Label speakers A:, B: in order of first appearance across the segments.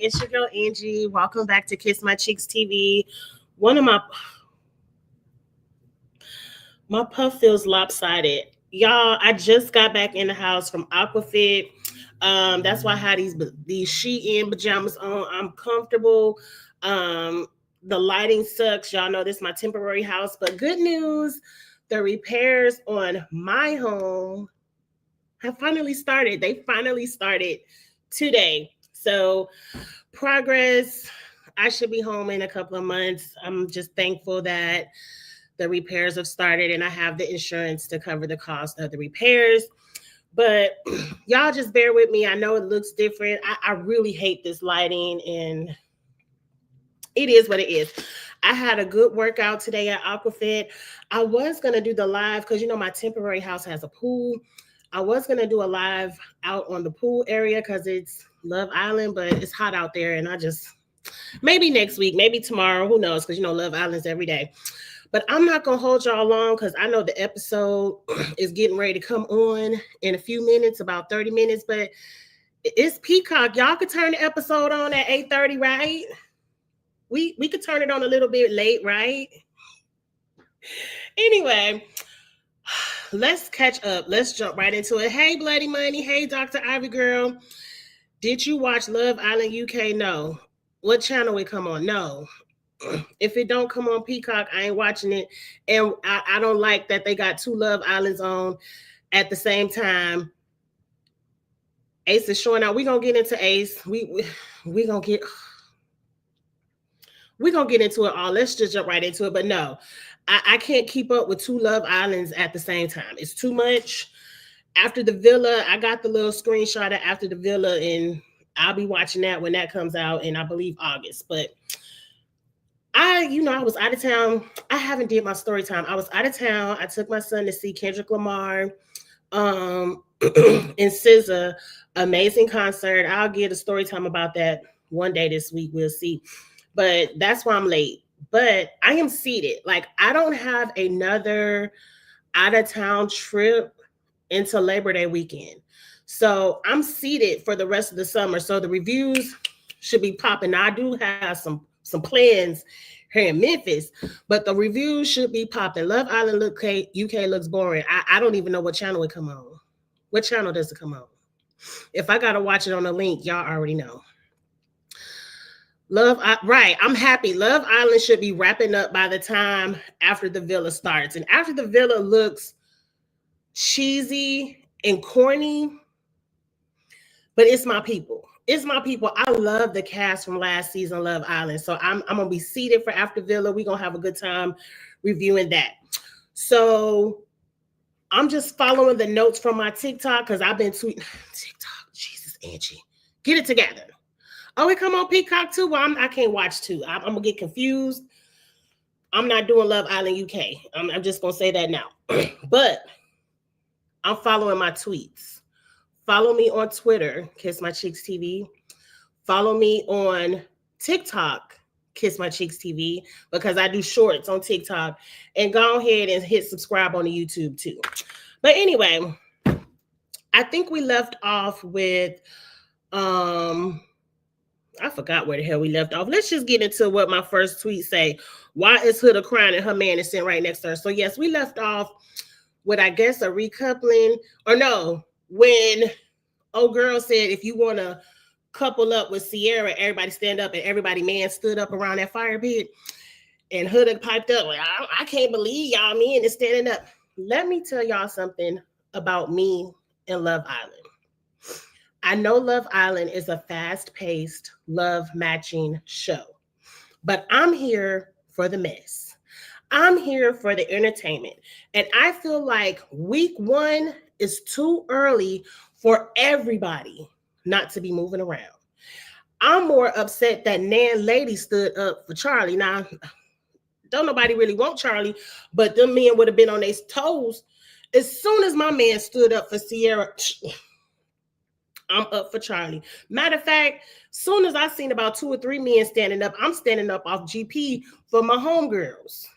A: It's your girl Angie. Welcome back to Kiss My Cheeks TV. One of my puff feels lopsided. Y'all, I just got back in the house from Aquafit. That's why I had these Shein pajamas on. I'm comfortable. The lighting sucks. Y'all know this is my temporary house, but good news, the repairs on my home have finally started. They finally started today. So progress. I should be home in a couple of months. I'm just thankful that the repairs have started and I have the insurance to cover the cost of the repairs. But y'all just bear with me. I know it looks different. I really hate this lighting, and it is what it is. I had a good workout today at Aquafit. I was going to do the live because, you know, my temporary house has a pool. I was going to do a live out on the pool area because it's Love Island, but it's hot out there. And maybe next week, maybe tomorrow, who knows? Because, you know, Love Island's every day. But I'm not going to hold y'all long because I know the episode is getting ready to come on in a few minutes, about 30 minutes. But it's Peacock. Y'all could turn the episode on at 8:30, right? We could turn it on a little bit late, right? Anyway, let's catch up. Let's jump right into it. Hey, Bloody Money. Hey, Dr. Ivy Girl. Did you watch Love Island UK? No. What channel it come on? No. If it don't come on Peacock, I ain't watching it. And I don't like that they got two Love Islands on at the same time. Ace is showing out. We're going to get into Ace. We're going to get into it all. Let's just jump right into it. But no, I can't keep up with two Love Islands at the same time. It's too much. After the Villa, I got the little screenshot of After the Villa, and I'll be watching that when that comes out in, I believe, August. But I was out of town. I haven't did my story time. I was out of town. I took my son to see Kendrick Lamar and SZA. Amazing concert. I'll get a story time about that one day this week. We'll see. But that's why I'm late. But I am seated. Like, I don't have another out-of-town trip until Labor Day weekend. So I'm seated for the rest of the summer. So the reviews should be popping. Now, I do have some plans here in Memphis, but the reviews should be popping. Love Island UK looks boring. I don't even know what channel it come on. What channel does it come on? If I got to watch it on the link, y'all already know. Right. I'm happy. Love Island should be wrapping up by the time After the Villa starts. And After the Villa looks cheesy and corny, but it's my people. It's my people. I love the cast from last season, Love Island. So I'm going to be seated for After Villa. We're going to have a good time reviewing that. So I'm just following the notes from my TikTok because I've been tweeting. TikTok, Jesus, Angie, get it together. Oh, it come on Peacock too? Well, I can't watch two. I'm going to get confused. I'm not doing Love Island UK. I'm just going to say that now. But I'm following my tweets. Follow me on Twitter, Kiss My Cheeks TV. Follow me on TikTok, Kiss My Cheeks TV, because I do shorts on TikTok. And go ahead and hit subscribe on the YouTube too. But anyway, I think we left off with, I forgot where the hell we left off. Let's just get into what my first tweet say. Why is Huda crying and her man is sitting right next to her? So yes, we left off with, I guess, a recoupling. Or no, when old girl said, if you want to couple up with Sierra, everybody stand up, and everybody man stood up around that fire pit. And Huda piped up, like, I can't believe y'all men is standing up. Let me tell y'all something about me and Love Island. I know Love Island is a fast-paced love matching show, but I'm here for the mess. I'm here for the entertainment. And I feel like week one is too early for everybody not to be moving around. I'm more upset that Nan Lady stood up for Charlie. Now, don't nobody really want Charlie, but them men would have been on their toes. As soon as my man stood up for Sierra, I'm up for Charlie. Matter of fact, soon as I seen about 2 or 3 men standing up, I'm standing up off GP for my homegirls.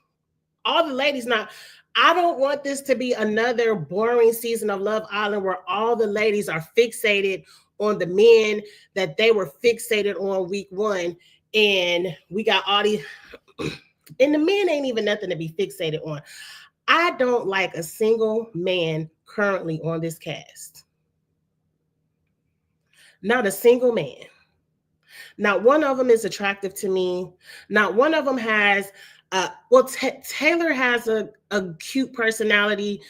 A: All the ladies now. I don't want this to be another boring season of Love Island where all the ladies are fixated on the men that they were fixated on week one. And we got all these, and the men ain't even nothing to be fixated on. I don't like a single man currently on this cast. Not a single man. Not one of them is attractive to me. Not one of them has, Taylor has a cute personality,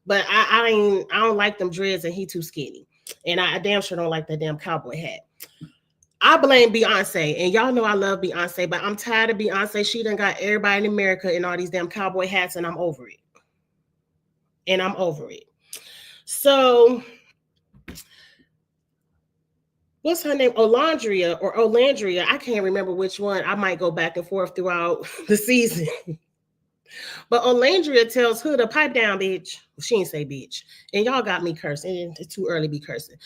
A: but I don't like them dreads and he too skinny. And I damn sure don't like that damn cowboy hat. I blame Beyonce, and y'all know I love Beyonce, but I'm tired of Beyonce. She done got everybody in America in all these damn cowboy hats, and I'm over it. So, what's her name? Olandria. I can't remember which one. I might go back and forth throughout the season. But Olandria tells Huda, pipe down, bitch. She didn't say bitch. And y'all got me cursing. It's too early to be cursing.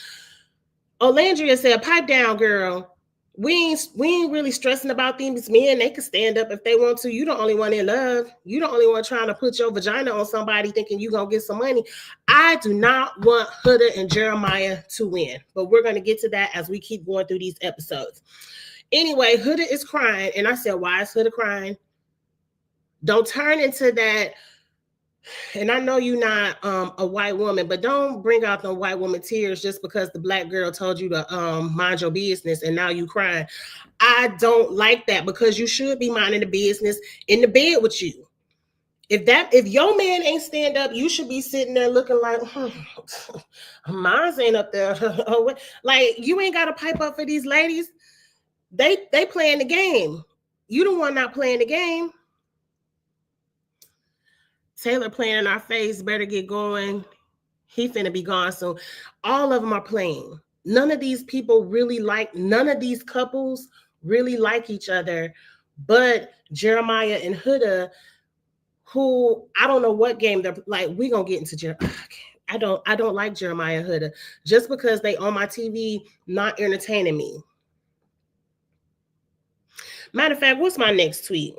A: Olandria said, pipe down, girl. We ain't really stressing about these men. They can stand up if they want to. You the only one in love. You the only one trying to put your vagina on somebody thinking you gonna get some money. I do not want Huda and Jeremiah to win. But we're gonna get to that as we keep going through these episodes. Anyway, Huda is crying. And I said, why is Huda crying? Don't turn into that. And I know you're not a white woman, but don't bring out the white woman tears just because the black girl told you to mind your business and now you crying. I don't like that, because you should be minding the business in the bed with you. If your man ain't stand up, you should be sitting there looking like, mine's ain't up there. Like, you ain't got to pipe up for these ladies. They playing the game. You the one not playing the game. Taylor playing in our face, better get going. He finna be gone soon. All of them are playing. None of these couples really like each other, but Jeremiah and Huda, who I don't know what game they're like. We gonna get into Jeremiah. I don't like Jeremiah and Huda just because they on my TV not entertaining me. Matter of fact, what's my next tweet?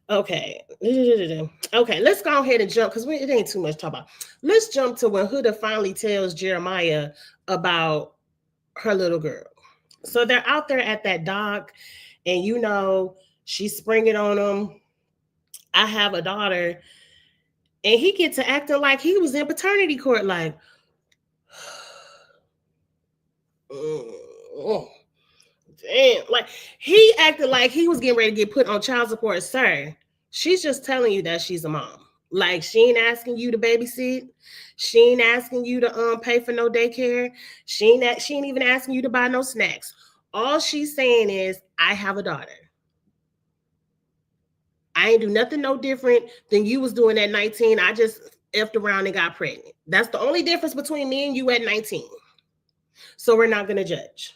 A: Okay, let's go ahead and jump, because it ain't too much to talk about. Let's jump to when Huda finally tells Jeremiah about her little girl. So they're out there at that dock, and she's springing on him. I have a daughter, and he gets to acting like he was in paternity court, like, damn, like he acted like he was getting ready to get put on child support. Sir, she's just telling you that she's a mom. Like, she ain't asking you to babysit. She ain't asking you to pay for no daycare. She ain't even asking you to buy no snacks. All she's saying is, I have a daughter. I ain't do nothing no different than you was doing at 19. I just effed around and got pregnant. That's the only difference between me and you at 19. So we're not going to judge.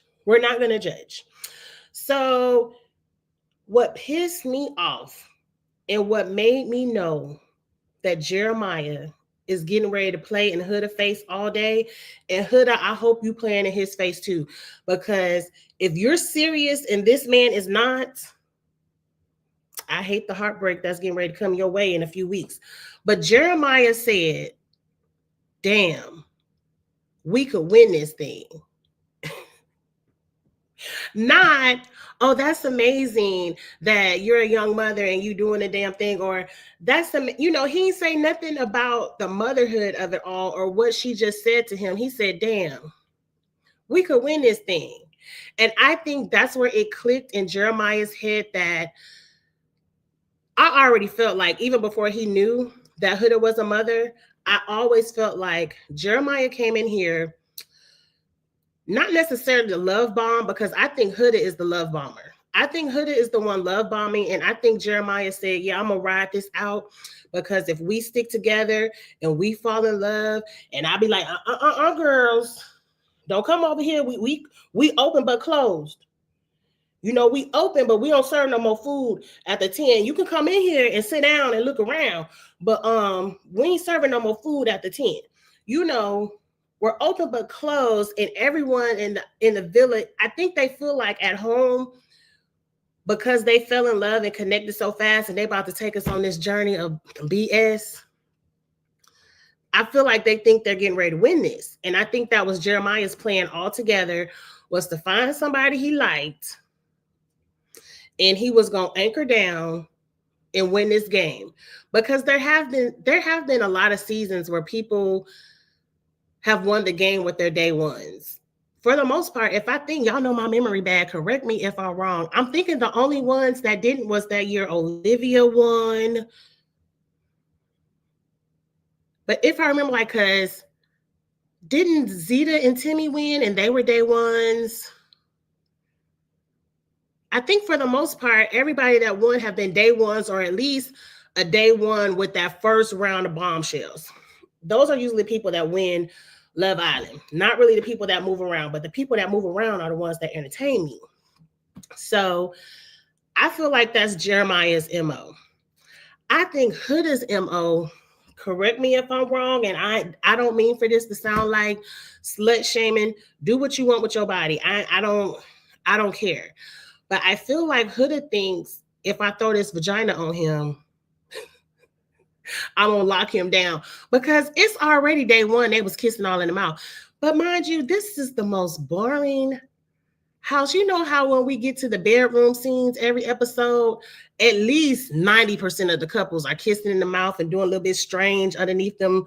A: So what pissed me off and what made me know that Jeremiah is getting ready to play in Huda face all day, and Huda, I hope you playing in his face too, because if you're serious and this man is not, I hate the heartbreak that's getting ready to come your way in a few weeks. But Jeremiah said, damn, we could win this thing. Not, oh, that's amazing that you're a young mother and you doing a damn thing, or he ain't say nothing about the motherhood of it all or what she just said to him. He said, damn, we could win this thing. And I think that's where it clicked in Jeremiah's head, that I already felt like, even before he knew that Huda was a mother, I always felt like Jeremiah came in here not necessarily the love bomb, because I think Huda is the love bomber. I think Huda is the one love bombing, and I think Jeremiah said, yeah, I'm going to ride this out, because if we stick together and we fall in love, and I'll be like, girls, don't come over here. We open but closed. We open, but we don't serve no more food at the 10. You can come in here and sit down and look around, but we ain't serving no more food at the 10. We're open but closed, and everyone in the village, I think they feel like at home, because they fell in love and connected so fast, and they about to take us on this journey of BS. I feel like they think they're getting ready to win this. And I think that was Jeremiah's plan altogether, was to find somebody he liked, and he was going to anchor down and win this game. Because there have been a lot of seasons where people have won the game with their day ones. For the most part, if I think, y'all know my memory bad, correct me if I'm wrong, I'm thinking the only ones that didn't was that year Olivia won. But if I remember, like, because didn't Zeta and Timmy win and they were day ones? I think for the most part, everybody that won have been day ones, or at least a day one with that first round of Bombshells. Those are usually people that win Love Island. Not really the people that move around, but the people that move around are the ones that entertain me. So I feel like that's Jeremiah's MO. I think Huda's MO, correct me if I'm wrong, and I don't mean for this to sound like slut shaming. Do what you want with your body. I don't care. But I feel like Huda thinks if I throw this vagina on him, I'm gonna lock him down, because it's already day one. They was kissing all in the mouth. But mind you, this is the most boring house. You know how when we get to the bedroom scenes every episode, at least 90% of the couples are kissing in the mouth and doing a little bit strange underneath them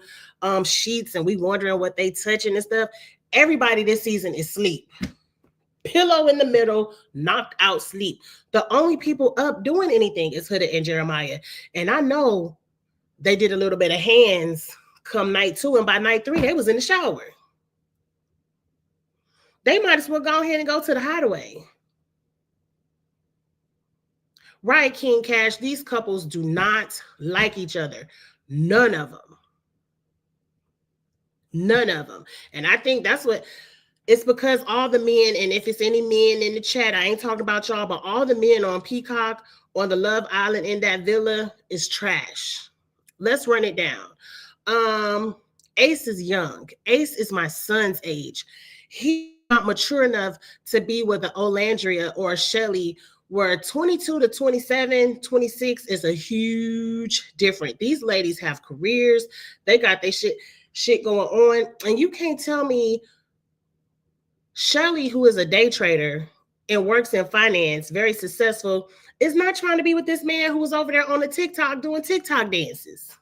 A: sheets, and we wondering what they touching and stuff. Everybody this season is asleep. Pillow in the middle, knocked out sleep. The only people up doing anything is Huda and Jeremiah. And I know they did a little bit of hands come night 2, and by night 3, they was in the shower. They might as well go ahead and go to the hideaway. Right, King Cash, these couples do not like each other. None of them. None of them. And I think that's what, it's because all the men, and if it's any men in the chat, I ain't talking about y'all, but all the men on Peacock, on the Love Island, in that villa is trash. Let's run it down. Ace is young. Ace is my son's age. He's not mature enough to be with an Olandria or a Shelly, where 22 to 27, 26 is a huge difference. These ladies have careers. They got their shit going on. And you can't tell me Shelly, who is a day trader and works in finance, very successful, is not trying to be with this man who was over there on the TikTok doing TikTok dances.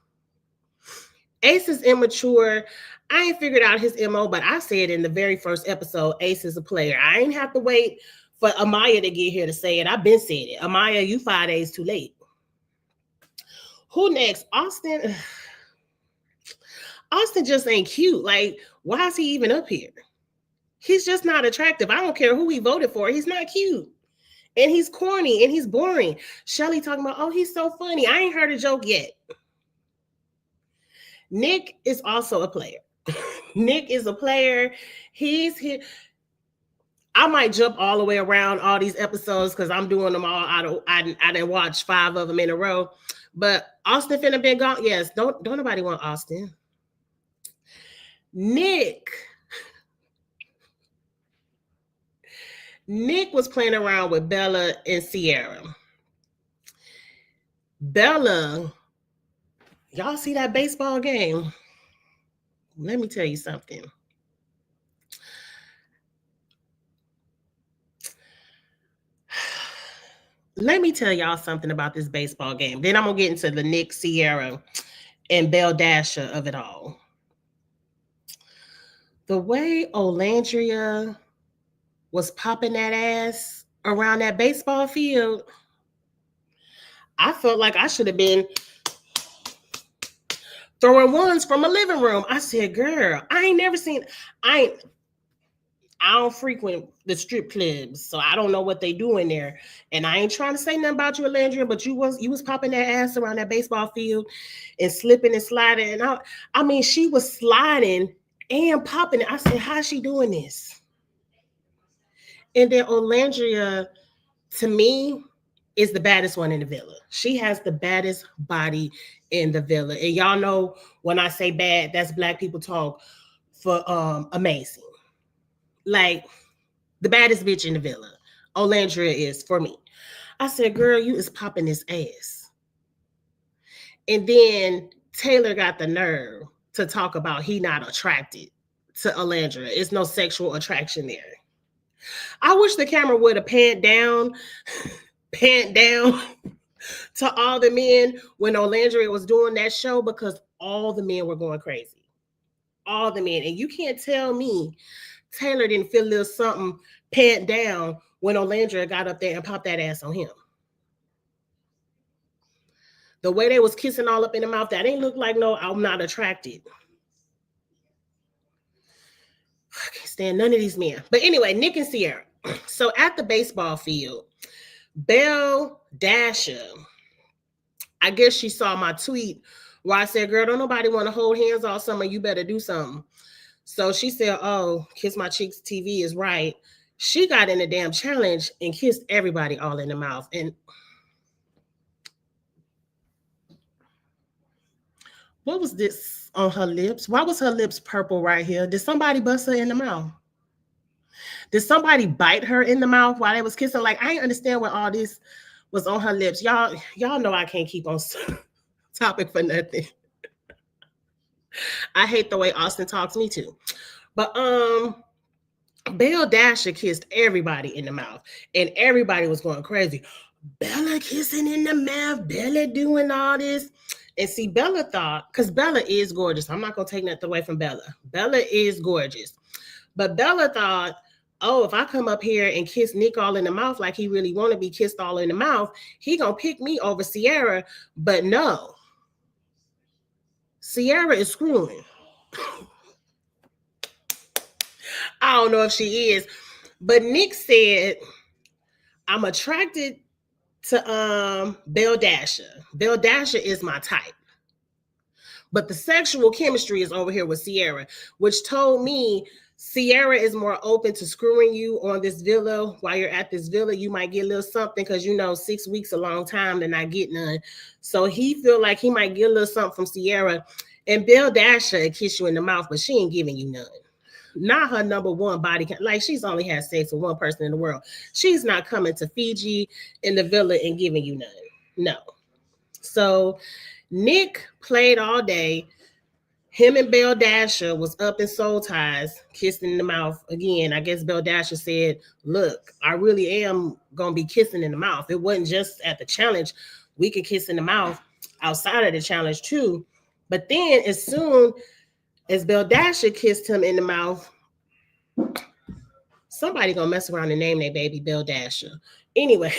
A: Ace is immature. I ain't figured out his MO, but I said in the very first episode, Ace is a player. I ain't have to wait for Amaya to get here to say it. I've been saying it. Amaya, you 5 days too late. Who next? Austin. Austin just ain't cute. Like, why is he even up here? He's just not attractive. I don't care who he voted for. He's not cute. And he's corny and he's boring. Shelly talking about, oh, he's so funny. I ain't heard a joke yet. Nick is also a player. Nick is a player. He's here. I might jump all the way around all these episodes because I'm doing them all. I didn't watch 5 of them in a row. But Austin finna been gone. Yes, don't nobody want Austin. Nick was playing around with Bella and Sierra. Bella, y'all see that baseball game? Let me tell you something. Let me tell y'all something about this baseball game. Then I'm going to get into the Nick, Sierra, and Belle Dasha of it all. The way Olandria was popping that ass around that baseball field, I felt like I should have been throwing ones from a living room. I said, girl, I ain't never seen, I don't frequent the strip clubs, so I don't know what they do in there. And I ain't trying to say nothing about you, Alandria, but you was popping that ass around that baseball field and slipping and sliding. And I mean, she was sliding and popping it. I said, how's she doing this? And then Olandria, to me, is the baddest one in the villa. She has the baddest body in the villa. And y'all know when I say bad, that's Black people talk for amazing. Like, the baddest bitch in the villa. Olandria is for me. I said, girl, you is popping this ass. And then Taylor got the nerve to talk about he not attracted to Alandra. It's no sexual attraction there. I wish the camera would have panned down to all the men when Olandria was doing that show, because all the men were going crazy. All the men. And you can't tell me Taylor didn't feel a little something pant down when Olandria got up there and popped that ass on him. The way they was kissing all up in the mouth, that ain't look like no, I'm not attracted. I can't stand none of these men. But anyway, Nick and Sierra. So at the baseball field, Belle Dasher, I guess she saw my tweet where I said, girl, don't nobody want to hold hands all summer. You better do something. So she said, oh, Kiss My Cheeks TV is right. She got in a damn challenge and kissed everybody all in the mouth. And what was this on her lips? Why was her lips purple right here? Did somebody bust her in the mouth? Did somebody bite her in the mouth while they was kissing? Like, I didn't understand what all this was on her lips. Y'all know I can't keep on topic for nothing. I hate the way Austin talks, me too. But Belle Dasher kissed everybody in the mouth, and everybody was going crazy. Bella kissing in the mouth, Bella doing all this. And see, Bella thought, because Bella is gorgeous. I'm not going to take nothing away from Bella. Bella is gorgeous. But Bella thought, oh, if I come up here and kiss Nick all in the mouth like he really want to be kissed all in the mouth, he going to pick me over Sierra. But no. Sierra is screwing. I don't know if she is. But Nick said, I'm attracted to Belle Dasher. Belle Dasher is my type. But the sexual chemistry is over here with Sierra, which told me Sierra is more open to screwing you on this villa. While you're at this villa, you might get a little something, because 6 weeks a long time to not get none. So he feel like he might get a little something from Sierra. And Belle Dasher kiss you in the mouth, but she ain't giving you none. Not her number one body count. Like, she's only had sex with one person in the world. She's not coming to Fiji in the villa and giving you none. No. So Nick played all day. Him and Belle Dasher was up in soul ties, kissing in the mouth. Again, I guess Belle Dasher said, look, I really am going to be kissing in the mouth. It wasn't just at the challenge. We could kiss in the mouth outside of the challenge too. But then as soon as Belle Dasher kissed him in the mouth, somebody gonna mess around and name their baby Belle Dasher. Anyway,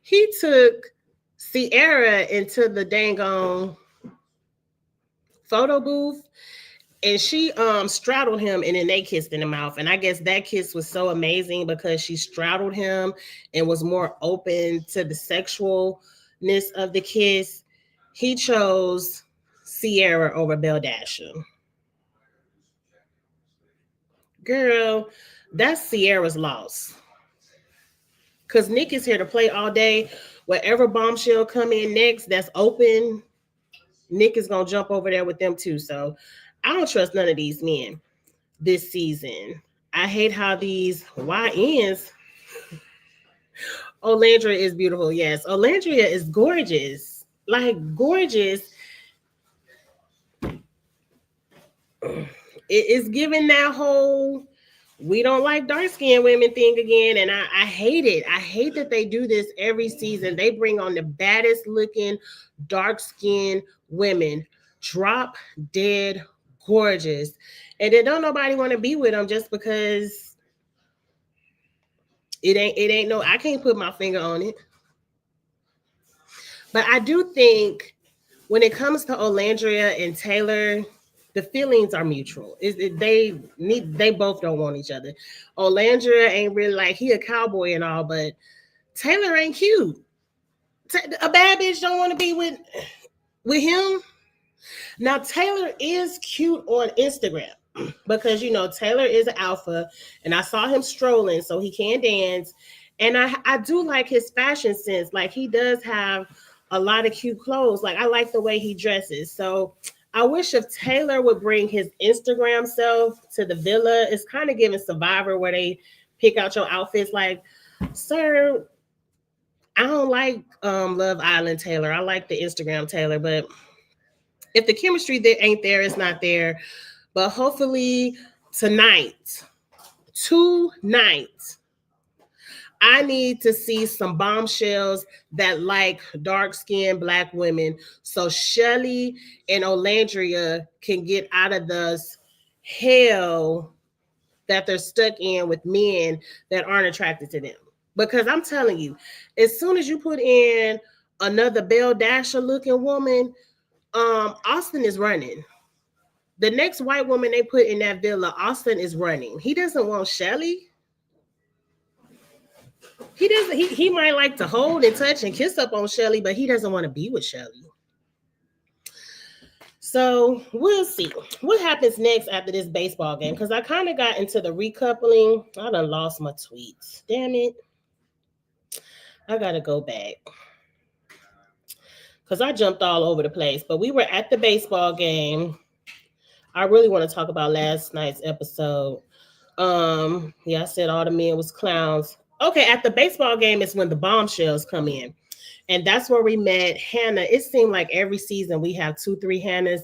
A: he took Sierra into the dang on photo booth, and she straddled him, and then they kissed in the mouth. And I guess that kiss was so amazing because she straddled him and was more open to the sexualness of the kiss. He chose Sierra over Belle Dasher. Girl, that's Sierra's loss. Because Nick is here to play all day. Whatever bombshell come in next that's open, Nick is going to jump over there with them too. So I don't trust none of these men this season. I hate how these YNs. Olandria is beautiful. Yes, Olandria is gorgeous. Like, gorgeous. It is giving that whole we don't like dark-skinned women thing again, and I hate it. I hate that they do this every season. They bring on the baddest looking dark-skinned women, drop dead gorgeous, and then don't nobody want to be with them just because it ain't no, I can't put my finger on it. But I do think when it comes to Olandria and Taylor, the feelings are mutual. They both don't want each other. Olandria ain't really like, he a cowboy and all, but Taylor ain't cute. A bad bitch don't want to be with him. Now Taylor is cute on Instagram because Taylor is an alpha, and I saw him strolling, so he can dance. And I do like his fashion sense. Like, he does have a lot of cute clothes. Like, I like the way he dresses. So I wish if Taylor would bring his Instagram self to the villa. It's kind of giving Survivor where they pick out your outfits. Like, sir, I don't like Love Island Taylor. I like the Instagram Taylor, but If the chemistry there ain't there, it's not there. But hopefully tonight, I need to see some bombshells that like dark-skinned Black women so Shelly and Olandria can get out of this hell that they're stuck in with men that aren't attracted to them. Because I'm telling you, as soon as you put in another Belle Dasher looking woman, Austin is running. The next white woman they put in that villa, Austin is running. He doesn't want Shelly. He doesn't. He might like to hold and touch and kiss up on Shelly, but he doesn't want to be with Shelly. So we'll see what happens next after this baseball game. Because I kind of got into the recoupling. I done lost my tweets. Damn it. I gotta go back. Because I jumped all over the place. But we were at the baseball game. I really want to talk about last night's episode. Yeah, I said all the men was clowns. Okay, at the baseball game is when the bombshells come in. And that's where we met Hannah. It seemed like every season we have 2-3 Hannahs.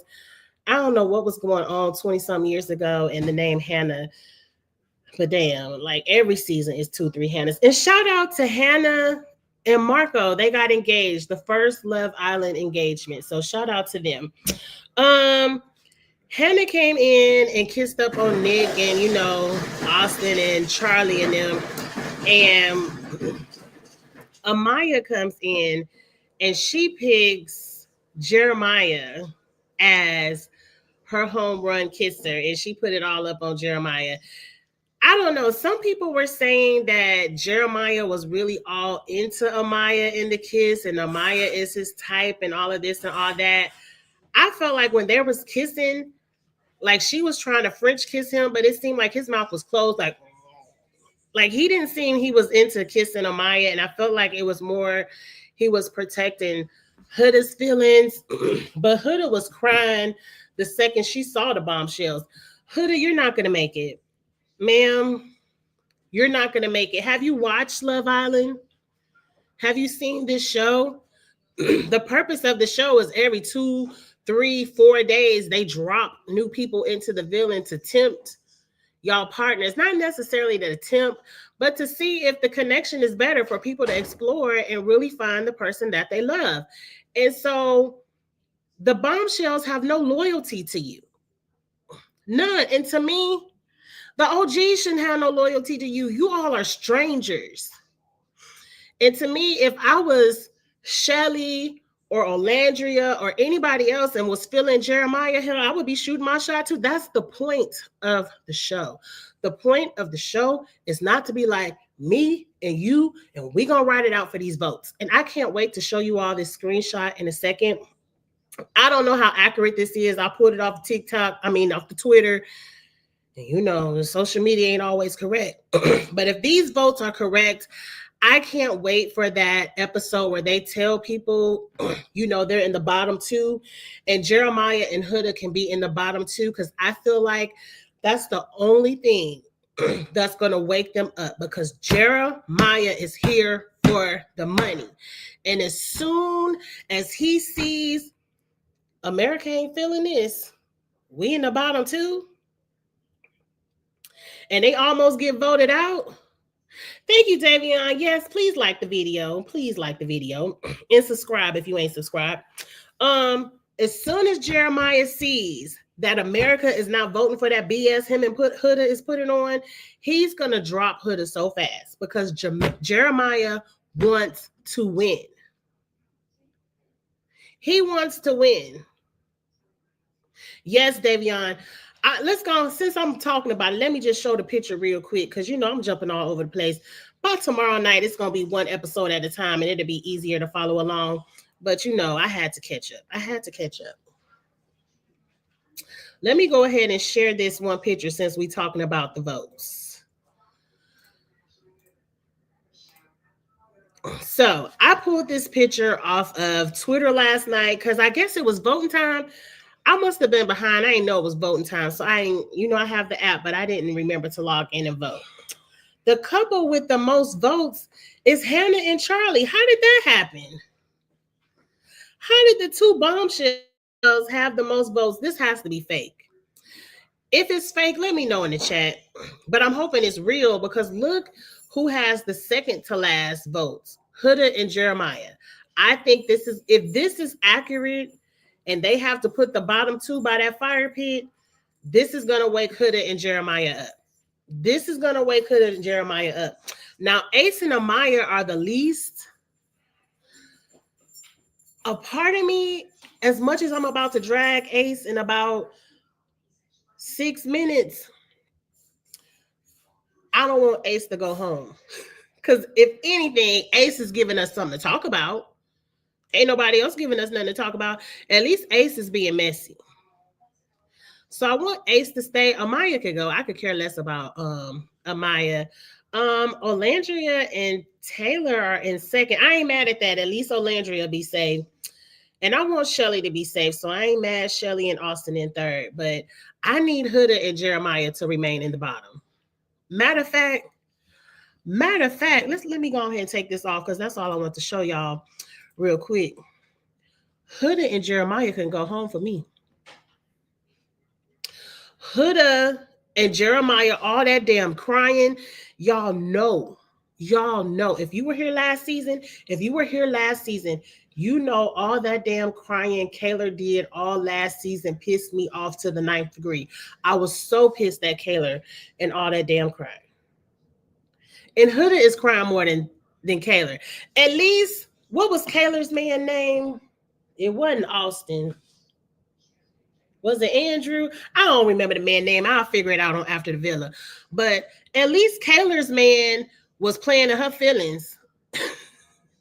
A: I don't know what was going on 20-some years ago in the name Hannah. But damn, like every season is 2-3 Hannahs. And shout out to Hannah and Marco. They got engaged. The first Love Island engagement. So shout out to them. Hannah came in and kissed up on Nick and, you know, Austin and Charlie and them. And Amaya comes in and she picks Jeremiah as her home run kisser. And she put it all up on Jeremiah. I don't know. Some people were saying that Jeremiah was really all into Amaya in the kiss and Amaya is his type and all of this and all that. I felt like when they was kissing, like she was trying to French kiss him, but it seemed like his mouth was closed. Like he didn't seem he was into kissing Amaya. And I felt like it was more, he was protecting Huda's feelings. But Huda was crying the second she saw the bombshells. Huda, you're not going to make it. Ma'am, you're not going to make it. Have you watched Love Island? Have you seen this show? The purpose of the show is every 2, 3, 4 days, they drop new people into the villain to tempt y'all partners. Not necessarily to tempt, but to see if the connection is better for people to explore and really find the person that they love. And so the bombshells have no loyalty to you. None. And to me, the OG shouldn't have no loyalty to you. You all are strangers. And to me, if I was Shelly or Olandria or anybody else and was feeling Jeremiah here, I would be shooting my shot too. That's the point of the show. The point of the show is not to be like me and you, and we're going to write it out for these votes. And I can't wait to show you all this screenshot in a second. I don't know how accurate this is. I pulled it off TikTok. Off the Twitter. And you know, the social media ain't always correct. But if these votes are correct, I can't wait for that episode where they tell people, you know, they're in the bottom 2 and Jeremiah and Huda can be in the bottom 2, because I feel like that's the only thing that's going to wake them up, because Jeremiah is here for the money. And as soon as he sees America ain't feeling this, we in the bottom 2, and they almost get voted out. Thank you, Davion. Yes, please like the video. Please like the video and subscribe if you ain't subscribed. As soon as Jeremiah sees that America is not voting for that BS him and Huda is putting on, he's gonna drop Huda so fast, because Jeremiah wants to win. He wants to win. Yes, Davion. Let's go. Since I'm talking about it, let me just show the picture real quick, because you know I'm jumping all over the place. By tomorrow night, it's going to be one episode at a time, and it'll be easier to follow along. But you know, I had to catch up. Let me go ahead and share this one picture since we're talking about the votes. So I pulled this picture off of Twitter last night because I guess it was voting time. I must have been behind. I didn't know it was voting time. So I have the app, but I didn't remember to log in and vote. The couple with the most votes is Hannah and Charlie. How did that happen? How did the 2 bombshells have the most votes. This has to be fake. If it's fake, let me know in the chat. But I'm hoping it's real because look who has the second to last votes. Huda and Jeremiah. I think this is, if this is accurate and they have to put the bottom two by that fire pit, this is going to wake Huda and Jeremiah up. This is going to wake Huda and Jeremiah up. Now, Ace and Amaya are the least. A part of me, as much as I'm about to drag Ace in about 6 minutes, I don't want Ace to go home. Because if anything, Ace is giving us something to talk about. Ain't nobody else giving us nothing to talk about. At least Ace is being messy. So I want Ace to stay. Amaya could go. I could care less about Amaya. Olandria and Taylor are in second. I ain't mad at that. At least Olandria be safe. And I want Shelly to be safe. So I ain't mad Shelly and Austin in third. But I need Huda and Jeremiah to remain in the bottom. Matter of fact, let me go ahead and take this off because that's all I want to show y'all real quick. Huda and Jeremiah can go home for me. Huda and Jeremiah, all that damn crying, y'all know. If you were here last season, you know all that damn crying Kayla did all last season pissed me off to the 9th degree. I was so pissed at Kayla and all that damn crying. And Huda is crying more than Kayla. At least, what was Kayla's man name? It wasn't Austin. Was it Andrew? I don't remember the man name. I'll figure it out on after the villa. But at least Kayla's man was playing in her feelings.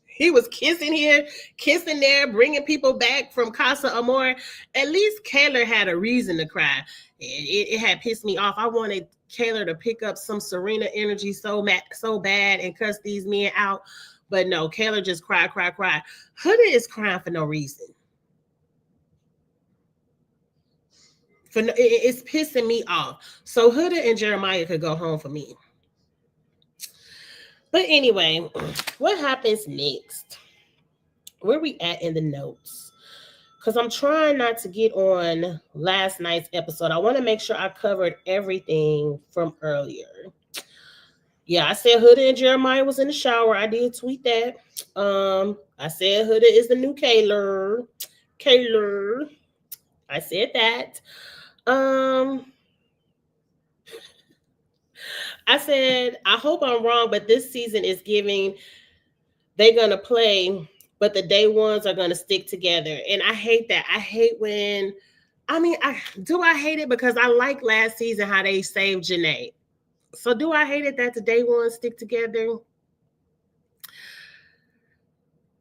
A: He was kissing here, kissing there, bringing people back from Casa Amor. At least Kayla had a reason to cry. It had pissed me off. I wanted Kayla to pick up some Serena energy so bad and cuss these men out. But no, Kayla just cry. Huda is crying for no reason. It's pissing me off. So Huda and Jeremiah could go home for me. But anyway, what happens next? Where we at in the notes? Because I'm trying not to get on last night's episode. I want to make sure I covered everything from earlier. Yeah, I said Huda and Jeremiah was in the shower. I did tweet that. I said Huda is the new Kayla. I said that. I said, I hope I'm wrong, but this season is giving, they're going to play, but the day ones are going to stick together. And I hate that. I hate when, I hate it because I like last season how they saved Janae. So do I hate it that the day ones stick together?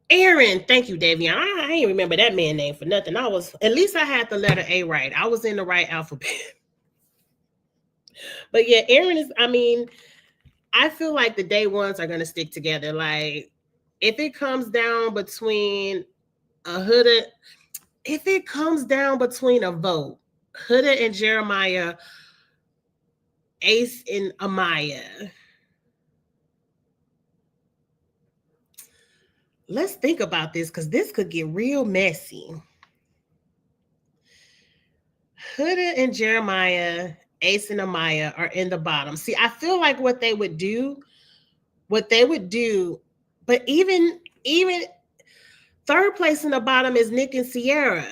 A: Aaron, thank you, Davion. I ain't remember that man name for nothing. At least I had the letter A right. I was in the right alphabet. But yeah, Aaron is, I feel like the day ones are going to stick together. Like, if it comes down between a Huda, if it comes down between a vote, Huda and Jeremiah, Ace and Amaya, let's think about this because this could get real messy. Huda and Jeremiah, Ace and Amaya are in the bottom. See, I feel like what they would do, but even third place in the bottom is Nick and Sierra.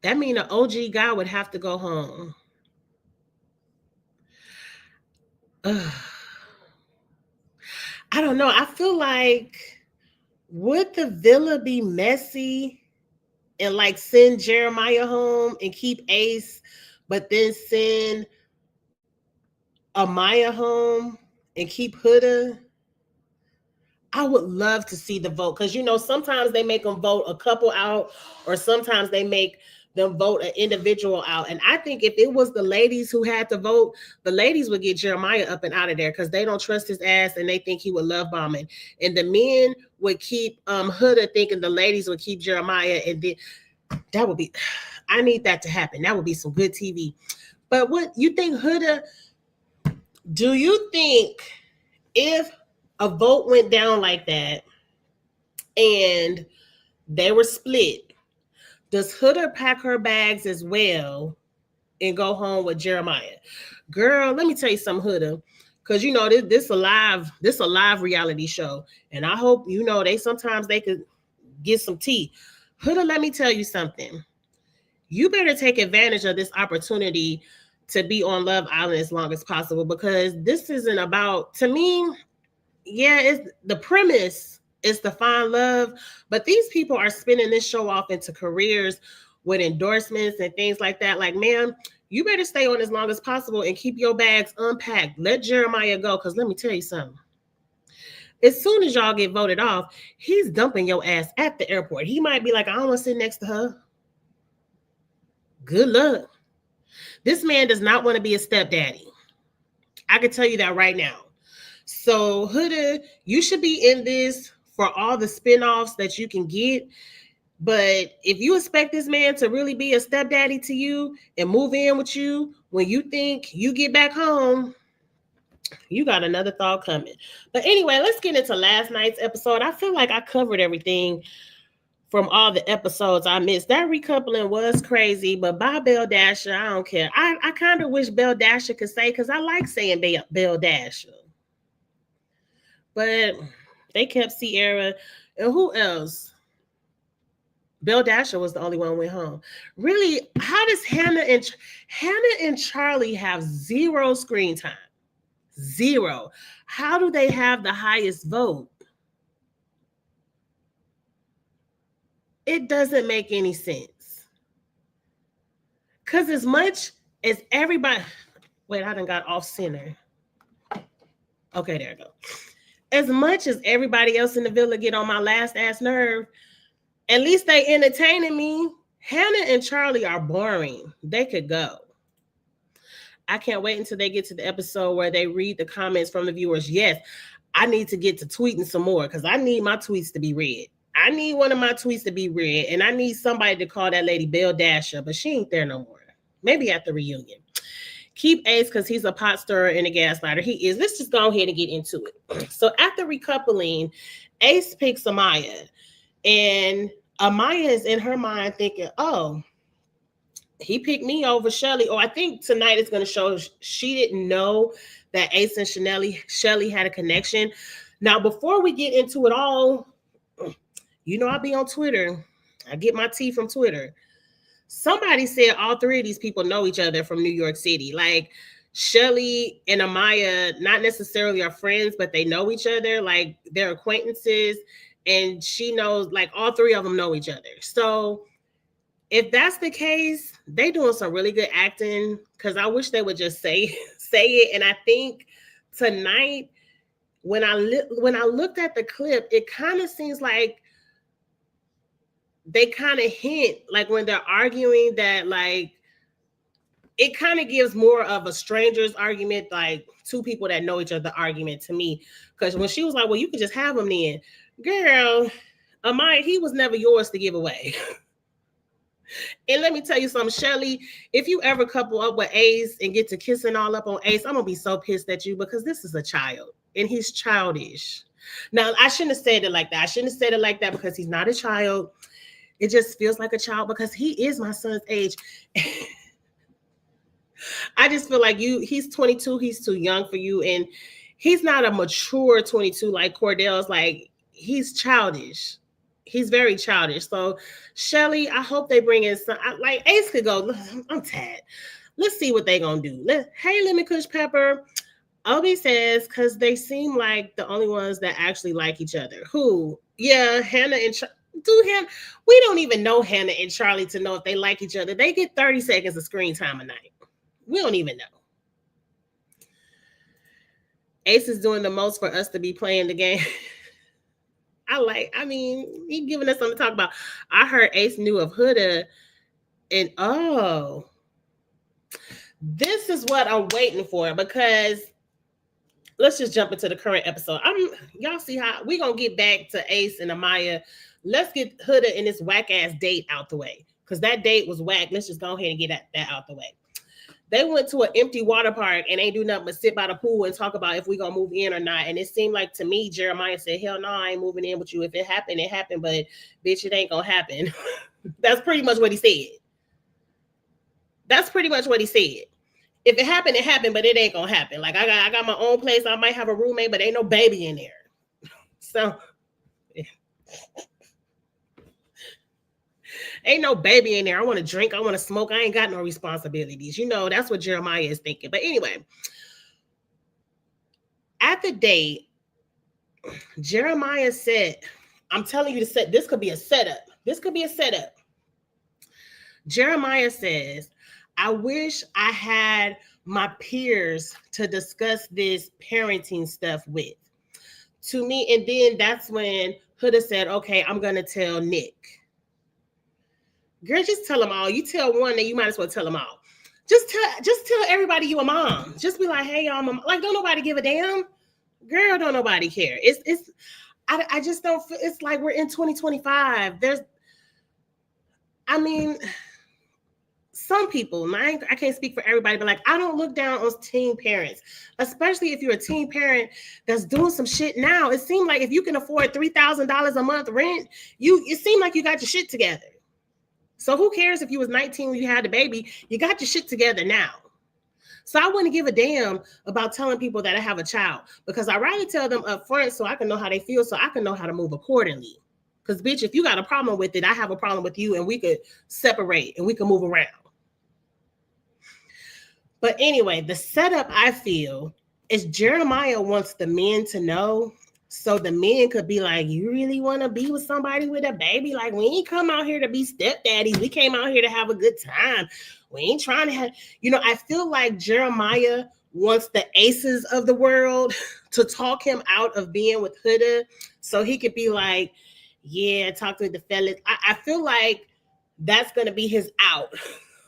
A: That means an OG guy would have to go home. Ugh. I don't know. I feel like, would the villa be messy and like send Jeremiah home and keep Ace, but then send Amaya home and keep Huda? I would love to see the vote because, sometimes they make them vote a couple out or sometimes they make them vote an individual out. And I think if it was the ladies who had to vote, the ladies would get Jeremiah up and out of there because they don't trust his ass and they think he would love bombing. And the men would keep Huda thinking the ladies would keep Jeremiah. And then that would be, I need that to happen. That would be some good TV. But what you think, Huda, do you think if a vote went down like that and They were split. Does Huda pack her bags as well and go home with Jeremiah? Girl, let me tell you something, Huda. Cause you know this a live reality show. And I hope you know they could get some tea. Huda, let me tell you something. You better take advantage of this opportunity to be on Love Island as long as possible, because this isn't about, to me, yeah, it's the premise is to find love, but these people are spinning this show off into careers with endorsements and things like that. Like, man, you better stay on as long as possible and keep your bags unpacked. Let Jeremiah go, because let me tell you something. As soon as y'all get voted off, he's dumping your ass at the airport. He might be like, I don't want to sit next to her. Good luck. This man does not want to be a stepdaddy. I can tell you that right now. So, Huda, you should be in this for all the spinoffs that you can get. But if you expect this man to really be a stepdaddy to you and move in with you when you think you get back home, you got another thought coming. But anyway, let's get into last night's episode. I feel like I covered everything from all the episodes I missed. That recoupling was crazy, but by Belle Dasher, I don't care. I kind of wish Belle Dasher could say, because I like saying Belle Dasher. But they kept Sierra. And who else? Belle Dasher was the only one who went home. Really, how does Hannah and Charlie have zero screen time? Zero. How do they have the highest vote? It doesn't make any sense. Because as much as everybody... Wait, I done got off center. Okay, there we go. As much as everybody else in the villa get on my last ass nerve, at least they entertaining me. Hannah and Charlie are boring. They could go. I can't wait until they get to the episode where they read the comments from the viewers. Yes, I need to get to tweeting some more, because I need my tweets to be read. I need one of my tweets to be read, and I need somebody to call that lady Belle Dasher, but she ain't there no more. Maybe at the reunion. Keep Ace, because he's a pot stirrer and a gaslighter. He is. Let's just go ahead and get into it. So at the recoupling, Ace picks Amaya. And Amaya is in her mind thinking, oh, he picked me over Shelly. Or I think tonight is going to show she didn't know that Ace and Shelly had a connection. Now, before we get into it all, you know, I'll be on Twitter. I get my tea from Twitter. Somebody said all three of these people know each other from New York City. Like, Shelly and Amaya not necessarily are friends, but they know each other. Like, they're acquaintances. And she knows, like, all three of them know each other. So if that's the case, they doing some really good acting, because I wish they would just say it. And I think tonight, when I looked at the clip, it kind of seems like they kind of hint, like when they're arguing, that like it kind of gives more of a stranger's argument, like two people that know each other argument to me. Because when she was like, well, you can just have him then. Girl, Amaya, he was never yours to give away. And let me tell you something, Shelly, if you ever couple up with Ace and get to kissing all up on Ace, I'm going to be so pissed at you, because this is a child and he's childish. Now, I shouldn't have said it like that. I shouldn't have said it like that, because he's not a child. It just feels like a child, because he is my son's age. I just feel like he's 22. He's too young for you. And he's not a mature 22 like Cordell's. Like, he's childish. He's very childish. So, Shelly, I hope they bring in some, like, Ace could go, I'm tired. Let's see what they're going to do. Hey, Lemon Kush Pepper. Obi says, because they seem like the only ones that actually like each other. Who? Yeah, Hannah and Hannah. We don't even know Hannah and Charlie to know if they like each other. They get 30 seconds of screen time a night. We don't even know. Ace is doing the most for us to be playing the game. He's giving us something to talk about. I heard Ace knew of Huda, and this is what I'm waiting for, because let's just jump into the current episode. Y'all see how we're gonna get back to Ace and Amaya. Let's get Huda and this whack ass date out the way, because that date was whack. Let's just go ahead and get that out the way. They went to an empty water park and ain't do nothing but sit by the pool and talk about if we gonna move in or not. And it seemed like to me, Jeremiah said, hell no, I ain't moving in with you. If it happened, it happened, but bitch, it ain't gonna happen. That's pretty much what he said. That's pretty much what he said. If it happened, it happened, but it ain't gonna happen. Like I got my own place. I might have a roommate, but ain't no baby in there. So ain't no baby in there. I want to drink. I want to smoke. I ain't got no responsibilities. You know, that's what Jeremiah is thinking. But anyway, at the date, Jeremiah said, I'm telling you to set, this could be a setup. This could be a setup. Jeremiah says, I wish I had my peers to discuss this parenting stuff with. To me, and then that's when Huda said, okay, I'm going to tell Nick. Girl, just tell them all. You tell one, then you might as well tell them all. Just tell everybody you a mom. Just be like, hey, y'all, mom. Like, don't nobody give a damn. Girl, don't nobody care. I just don't feel, it's like we're in 2025. Some people, I can't speak for everybody, but like, I don't look down on teen parents, especially if you're a teen parent that's doing some shit now. It seems like if you can afford $3,000 a month rent, it seems like you got your shit together. So who cares if you was 19 when you had the baby? You got your shit together now. So I wouldn't give a damn about telling people that I have a child, because I'd rather tell them up front so I can know how they feel, so I can know how to move accordingly. Because, bitch, if you got a problem with it, I have a problem with you, and we could separate and we can move around. But anyway, the setup, I feel, is Jeremiah wants the men to know, so the men could be like, you really want to be with somebody with a baby? Like, we ain't come out here to be stepdaddies. We came out here to have a good time. We ain't trying to have, I feel like Jeremiah wants the aces of the world to talk him out of being with Huda, so he could be like, yeah, talk to the fellas. I feel like that's going to be his out.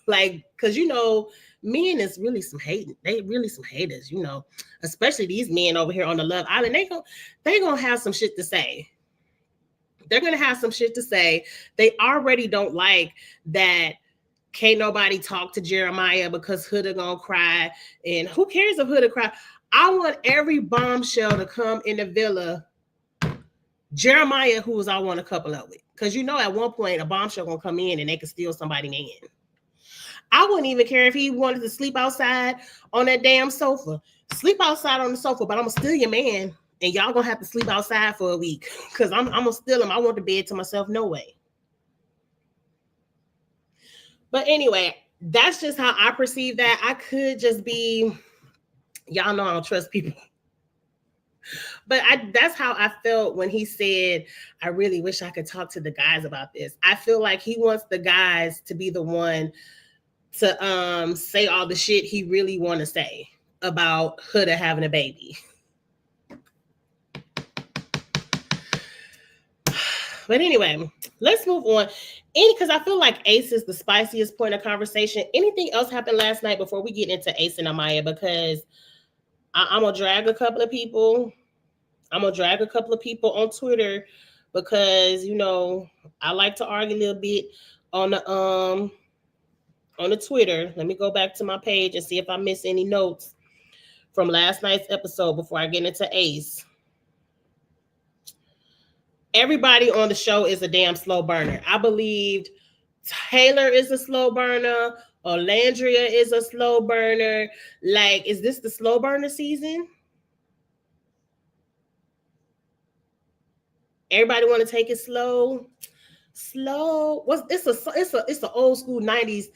A: Like, because, men is really some hating. They really some haters, especially these men over here on the Love Island. They gonna have some shit to say. They're gonna have some shit to say. They already don't like that. Can't nobody talk to Jeremiah because Huda gonna cry. And who cares if Huda cry? I want every bombshell to come in the villa. Jeremiah, who I want a couple of it. Because at one point a bombshell gonna come in and they could steal somebody's man. I wouldn't even care if he wanted to sleep outside on that damn sofa. Sleep outside on the sofa, but I'm going to steal your man, and y'all going to have to sleep outside for a week, because I'm going to steal him. I want the bed to myself. No way. But anyway, that's just how I perceive that. I could just be, y'all know I don't trust people. But that's how I felt when he said, I really wish I could talk to the guys about this. I feel like he wants the guys to be the one to say all the shit he really want to say about Huda having a baby. But anyway, let's move on. Because I feel like Ace is the spiciest point of conversation. Anything else happened last night before we get into Ace and Amaya? Because I'm going to drag a couple of people. I'm going to drag a couple of people on Twitter because, I like to argue a little bit on the Twitter. Let me go back to my page and see if I miss any notes from last night's episode before I get into Ace. Everybody on the show is a damn slow burner. I believed Taylor is a slow burner. Olandria is a slow burner. Like, is this the slow burner season? Everybody want to take it slow. Slow. It's an old school 90s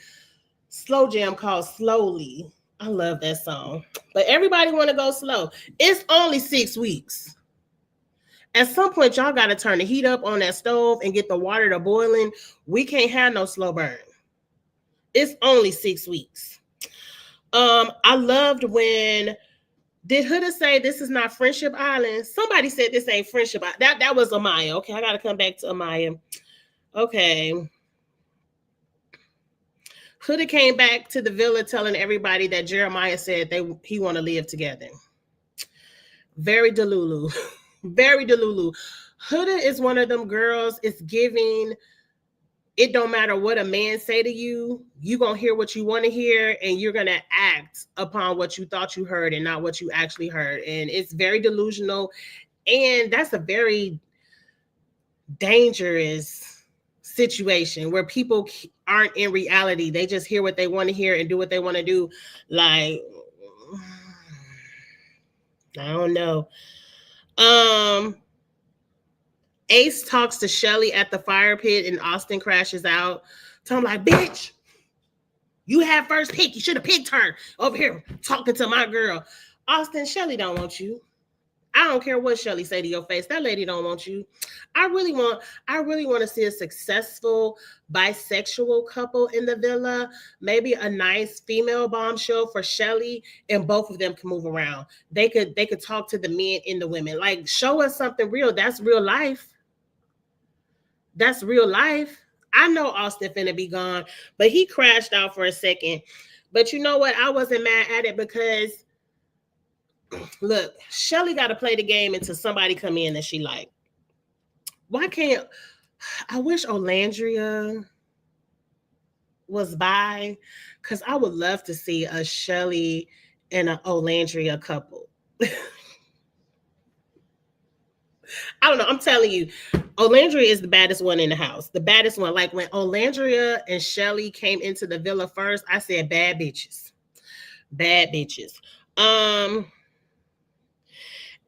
A: slow jam called Slowly. I love that song. But everybody want to go slow. It's only 6 weeks. At some point, y'all got to turn the heat up on that stove and get the water to boiling. We can't have no slow burn. It's only 6 weeks. I loved when, did Huda say this is not Friendship Island? Somebody said this ain't Friendship Island. That was Amaya. Okay, I got to come back to Amaya. Okay. Huda came back to the villa telling everybody that Jeremiah said he want to live together. Very Delulu. Very Delulu. Huda is one of them girls. It's giving it don't matter what a man say to you, you gonna hear what you want to hear, and you're gonna act upon what you thought you heard and not what you actually heard. And it's very delusional, and that's a very dangerous situation where people aren't in reality. They just hear what they want to hear and do what they want to do. Like, I don't know. Ace talks to Shelly at the fire pit and Austin crashes out. So I'm like, bitch, you had first pick. You should have picked her over here talking to my girl. Austin, Shelly don't want you. I don't care what Shelly say to your face. That lady don't want you. I really want to see a successful bisexual couple in the villa. Maybe a nice female bombshell for Shelly, and both of them can move around. They could talk to the men and the women. Like, show us something real. That's real life. That's real life. I know Austin finna be gone, but he crashed out for a second. But you know what? I wasn't mad at it because, look, Shelly got to play the game until somebody come in that she like. Why can't, I wish Olandria was by, because I would love to see a Shelly and an Olandria couple. I don't know. I'm telling you, Olandria is the baddest one in the house. The baddest one. Like when Olandria and Shelly came into the villa first, I said bad bitches. Bad bitches.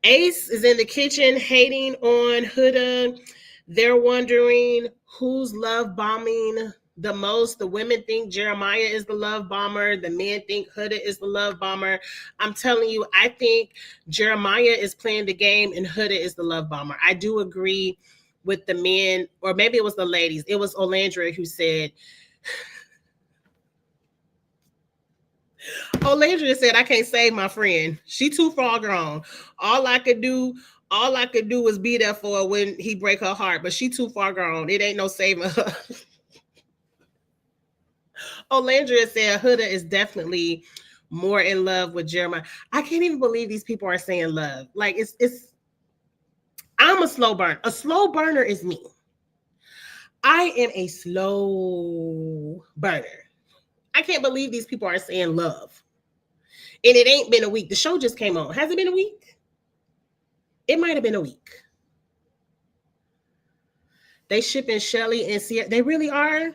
A: Ace is in the kitchen hating on Huda. They're wondering who's love bombing the most. The women think Jeremiah is the love bomber. The men think Huda is the love bomber. I'm telling you, I think Jeremiah is playing the game and Huda is the love bomber. I do agree with the men, or maybe it was the ladies. It was Olandria who said, Olandria said, I can't save my friend. She too far gone. All I could do was be there for her when he break her heart, but she too far gone. It ain't no saving her. Olandria said Huda is definitely more in love with Jeremiah. I can't even believe these people are saying love. Like it's I'm a slow burner. A slow burner is me. I am a slow burner. I can't believe these people are saying love. And it ain't been a week. The show just came on. Has it been a week? It might have been a week. They shipping Shelly and Sierra. They really are?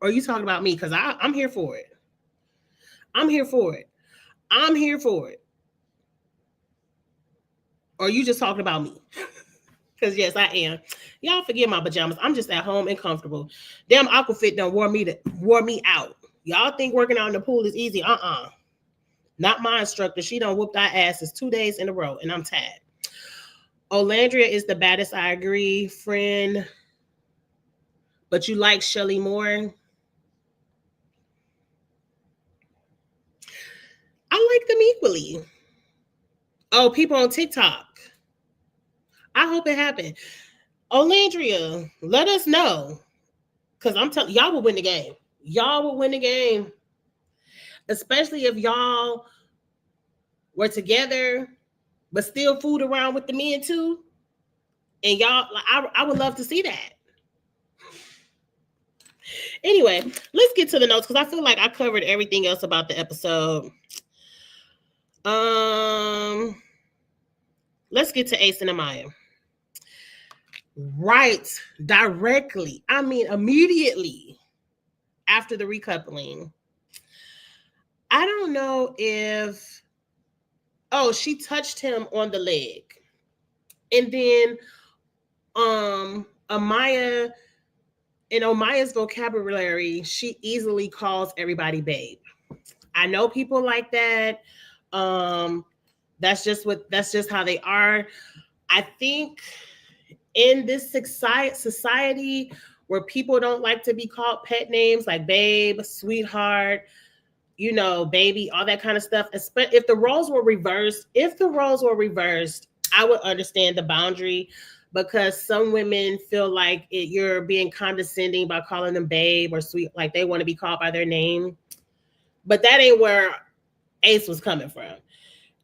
A: Or are you talking about me? Because I'm here for it. I'm here for it. I'm here for it. Or are you just talking about me? Because yes, I am. Y'all forget my pajamas. I'm just at home and comfortable. Damn Aquafit done wore me out. Y'all think working out in the pool is easy? Not my instructor. She done whooped our asses 2 days in a row, and I'm tired. Olandria is the baddest. I agree, friend. But you like Shelly more? I like them equally. Oh, people on TikTok. I hope it happened. Olandria, let us know. Because I'm telling y'all will win the game. Y'all will win the game. Especially if y'all were together, but still fooled around with the men too. And y'all, I would love to see that. Anyway, let's get to the notes because I feel like I covered everything else about the episode. Let's get to Ace and Amaya. Right, directly. I mean, immediately after the recoupling. I don't know if, she touched him on the leg. And then Amaya, in Amaya's vocabulary, she easily calls everybody babe. I know people like that. That's just how they are. I think in this society where people don't like to be called pet names like babe, sweetheart, baby, all that kind of stuff. If the roles were reversed, I would understand the boundary, because some women feel like you're being condescending by calling them babe or sweet, like they want to be called by their name. But that ain't where Ace was coming from.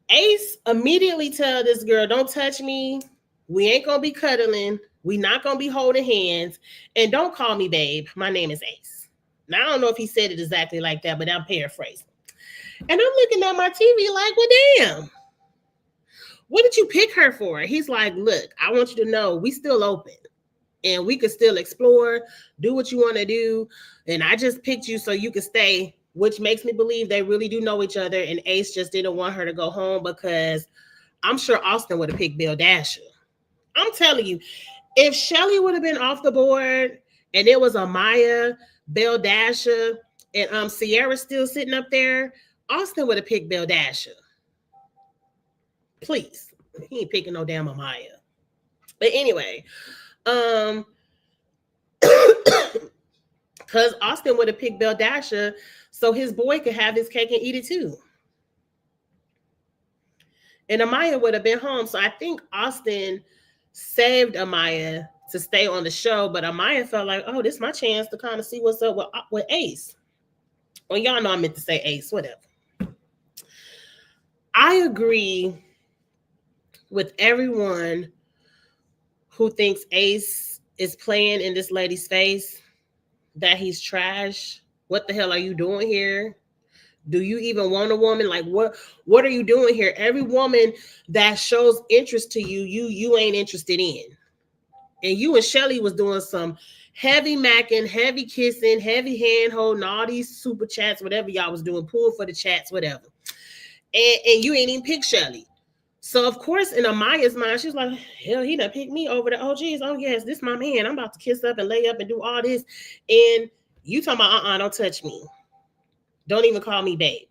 A: Ace immediately tell this girl, don't touch me. We ain't going to be cuddling. We not gonna be holding hands, and don't call me babe. My name is Ace. Now I don't know if he said it exactly like that, but I'm paraphrasing. And I'm looking at my TV like, well, damn. What did you pick her for? He's like, look, I want you to know we still open and we could still explore, do what you want to do. And I just picked you so you could stay, which makes me believe they really do know each other. And Ace just didn't want her to go home because I'm sure Austin would have picked Bill Dasher. I'm telling you, if Shelly would have been off the board and it was Amaya, Bill Dasher, and Sierra still sitting up there, Austin would have picked Bill Dasher. Please. He ain't picking no damn Amaya. But anyway, because Austin would have picked Bill Dasher so his boy could have his cake and eat it too. And Amaya would have been home. So I think Austin saved Amaya to stay on the show, but Amaya felt like, oh, this is my chance to kind of see what's up with Ace. Well, y'all know I meant to say Ace, whatever. I agree with everyone who thinks Ace is playing in this lady's face, that he's trash. What the hell are you doing here? Do you even want a woman? Like, what are you doing here? Every woman that shows interest to you, you ain't interested in. And you and Shelly was doing some heavy macking, heavy kissing, heavy hand holding, all these super chats, whatever y'all was doing, pull for the chats, whatever. And you ain't even pick Shelly. So, of course, in Amaya's mind, she's like, hell, he done picked me over the OGs. Oh, yes, this my man. I'm about to kiss up and lay up and do all this. And you talking about, don't touch me. Don't even call me babe.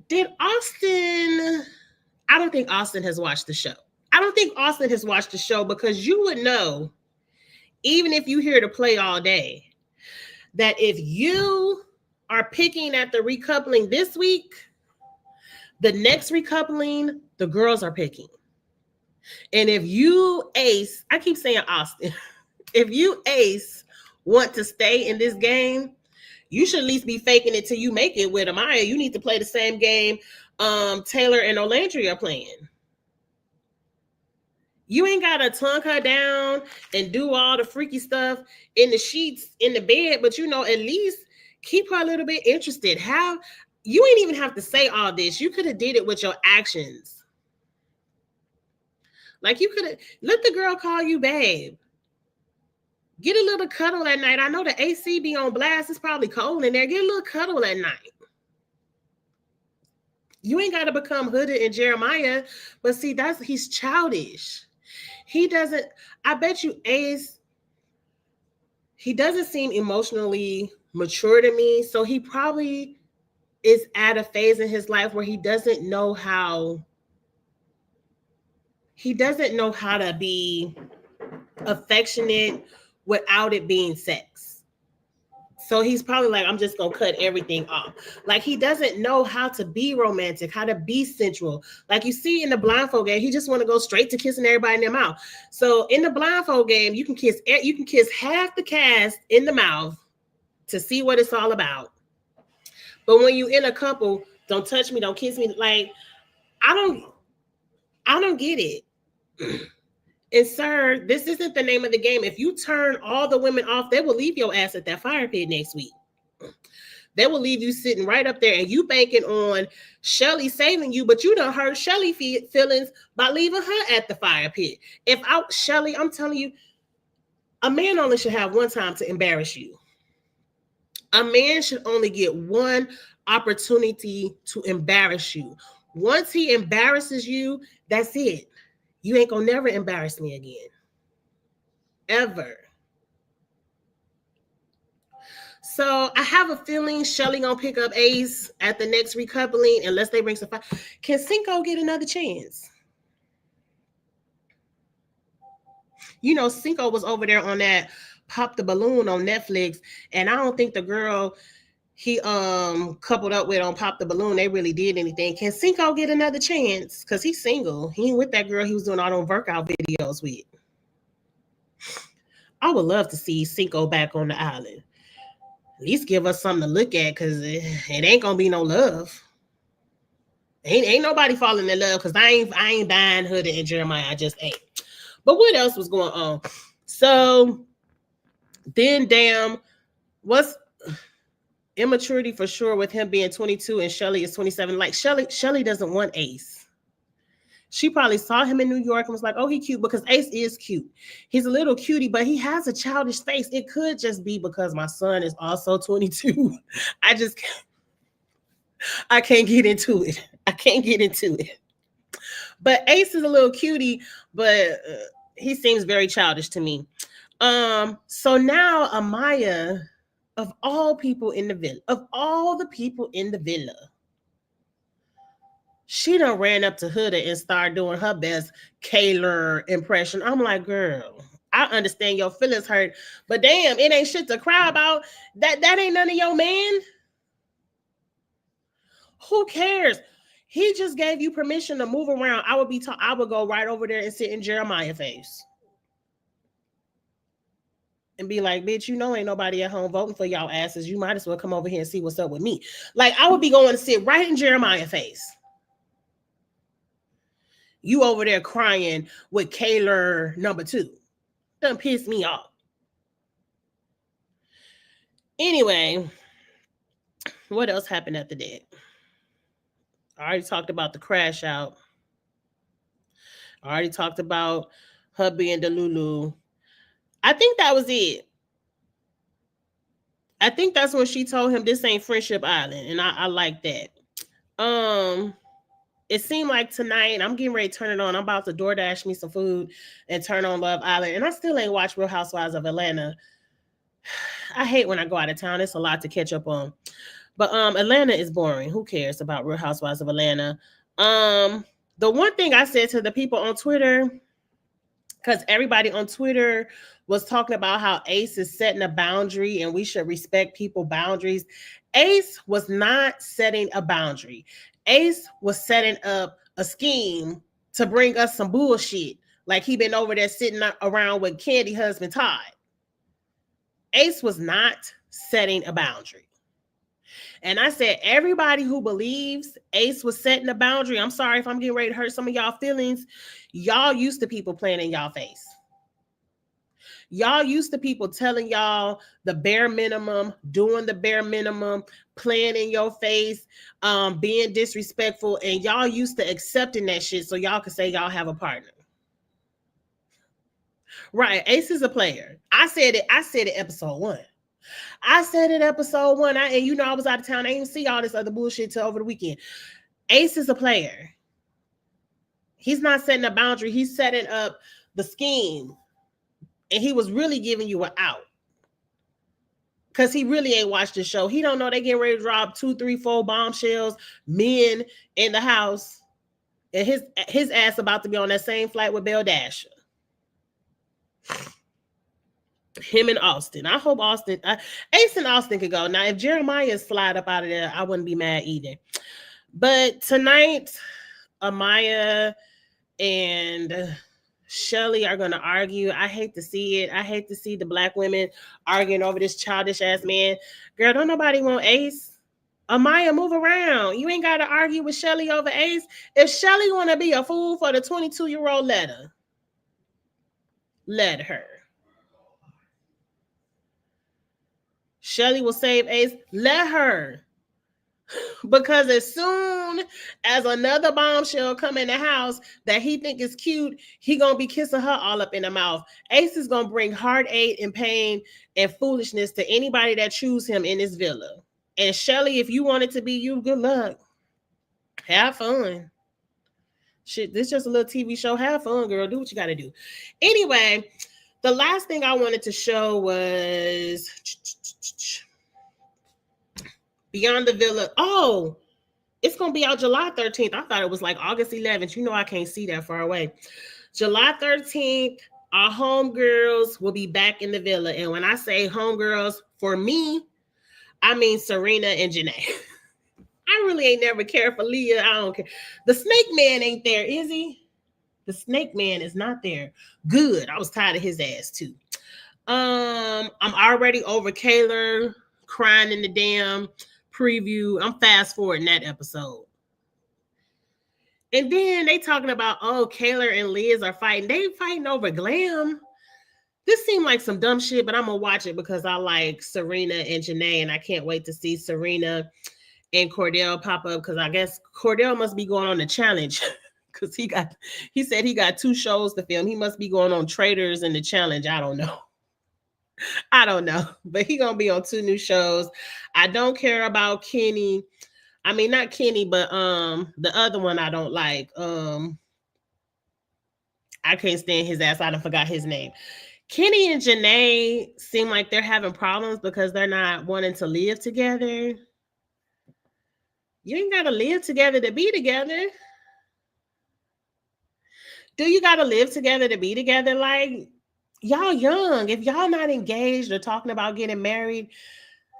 A: Did Austin... I don't think Austin has watched the show. I don't think Austin has watched the show because you would know, even if you hear the play all day, that if you are picking at the recoupling this week, the next recoupling, the girls are picking. And if you Ace, I keep saying Austin, if you Ace want to stay in this game, you should at least be faking it till you make it with Amaya. You need to play the same game Taylor and Olandria are playing. You ain't got to tongue her down and do all the freaky stuff in the sheets, in the bed, but at least keep her a little bit interested. You ain't even have to say all this. You could have did it with your actions. Like you could have let the girl call you babe. Get a little cuddle at night. I know the AC be on blast. It's probably cold in there. Get a little cuddle at night. You ain't got to become Huda and Jeremiah, but see, he's childish. He doesn't, I bet you Ace, he doesn't seem emotionally mature to me. So he probably is at a phase in his life where he doesn't know how to be affectionate without it being sex. So he's probably like, I'm just going to cut everything off. Like he doesn't know how to be romantic, how to be sensual. Like you see in the blindfold game, he just want to go straight to kissing everybody in their mouth. So in the blindfold game, you can kiss half the cast in the mouth to see what it's all about. But when you in a couple, don't touch me, don't kiss me. Like, I don't get it. And sir, this isn't the name of the game. If you turn all the women off, they will leave your ass at that fire pit next week. They will leave you sitting right up there and you banking on Shelly saving you, but you done hurt Shelly feelings by leaving her at the fire pit. Shelly, I'm telling you, a man only should have one time to embarrass you. A man should only get one opportunity to embarrass you. Once he embarrasses you, that's it. You ain't gonna never embarrass me again. Ever. So I have a feeling Shelly gonna pick up Ace at the next recoupling unless they bring some fire. Can Cinco get another chance? Cinco was over there on that Pop the Balloon on Netflix, and I don't think the girl he coupled up with on Pop the Balloon, they really did anything. Can Cinco get another chance? Because he's single. He ain't with that girl he was doing all those workout videos with. I would love to see Cinco back on the island. At least give us something to look at, because it ain't gonna be no love. Ain't nobody falling in love, because I ain't buying Huda and Jeremiah. I just ain't. But what else was going on? So then, damn, what's immaturity for sure with him being 22 and Shelly is 27. Like Shelly doesn't want Ace. She probably saw him in New York and was like, oh, he cute, because Ace is cute. He's a little cutie, but he has a childish face. It could just be because my son is also 22. I can't get into it. I can't get into it. But Ace is a little cutie, but he seems very childish to me. So now Amaya, of all people in the villa, of all the people in the villa, she done ran up to Huda and started doing her best Kaylor impression. I'm like, girl, I understand your feelings hurt, but damn, it ain't shit to cry about. That ain't none of your man. Who cares? He just gave you permission to move around. I would go right over there and sit in Jeremiah's face and be like, bitch, you know ain't nobody at home voting for y'all asses. You might as well come over here and see what's up with me. Like, I would be going to sit right in Jeremiah's face. You over there crying with Kaylor number 2. Done pissed me off. Anyway, what else happened after that? I already talked about the crash out. I already talked about her being Delulu. I think that was it. I think that's when she told him this ain't Friendship Island, and I like that. It seemed like tonight I'm getting ready to turn it on. I'm about to DoorDash me some food and turn on Love Island, and I still ain't watched Real Housewives of Atlanta. I hate when I go out of town. It's a lot to catch up on. But Atlanta is boring. Who cares about Real Housewives of Atlanta? The one thing I said to the people on Twitter, because everybody on Twitter was talking about how Ace is setting a boundary and we should respect people's boundaries. Ace was not setting a boundary. Ace was setting up a scheme to bring us some bullshit. Like he been over there sitting around with Candy husband Todd. Ace was not setting a boundary. And I said, everybody who believes Ace was setting a boundary, I'm sorry if I'm getting ready to hurt some of y'all feelings. Y'all used to people playing in y'all face. Y'all used to people telling y'all the bare minimum, doing the bare minimum, playing in your face, being disrespectful, and y'all used to accepting that shit so y'all could say y'all have a partner. Right, Ace is a player. I said it episode 1. I said it episode 1. And you know I was out of town. I didn't see all this other bullshit till over the weekend. Ace is a player. He's not setting a boundary. He's setting up the scheme. And he was really giving you an out. Because he really ain't watched the show. He don't know they getting ready to drop 2, 3, 4 bombshells, men in the house. And his ass about to be on that same flight with Belle Dasher. Him and Austin. I hope Ace and Austin could go. Now, if Jeremiah slide up out of there, I wouldn't be mad either. But tonight, Amaya and Shelly are going to argue. I hate to see it. I hate to see the black women arguing over this childish ass man. Girl, don't nobody want Ace. Amaya, move around. You ain't got to argue with Shelly over Ace. If Shelly want to be a fool for the 22-year-old, let her. Shelly will save Ace. Let her. Because as soon as another bombshell come in the house that he think is cute, he gonna be kissing her all up in the mouth. Ace is gonna bring heartache and pain and foolishness to anybody that choose him in this villa. And Shelly, if you want it to be you, good luck. Have fun. Shit, this is just a little TV show. Have fun, girl. Do what you gotta do. Anyway, the last thing I wanted to show was Beyond the Villa. Oh, it's going to be out July 13th. I thought it was like August 11th. You know I can't see that far away. July 13th, our homegirls will be back in the villa. And when I say homegirls, for me, I mean Serena and Janae. I really ain't never cared for Leah. I don't care. The snake man ain't there, is he? The snake man is not there. Good. I was tired of his ass too. I'm already over Kaylor crying in the damn preview. I'm fast forwarding that episode. And then they talking about, oh, Kayla and Liz are fighting. They fighting over glam. This seemed like some dumb shit, but I'm gonna watch it because I like Serena and Janae, and I can't wait to see Serena and Cordell pop up because I guess Cordell must be going on the challenge because he said he got 2 shows to film. He must be going on Traders and the challenge. I don't know. I don't know, but he gonna be on 2 new shows. I don't care about Kenny. I mean, not Kenny, but the other one I don't like. I can't stand his ass. I done forgot his name. Kenny and Janae seem like they're having problems because they're not wanting to live together. You ain't gotta live together to be together. Do you gotta live together to be together? Like, y'all young. If y'all not engaged or talking about getting married,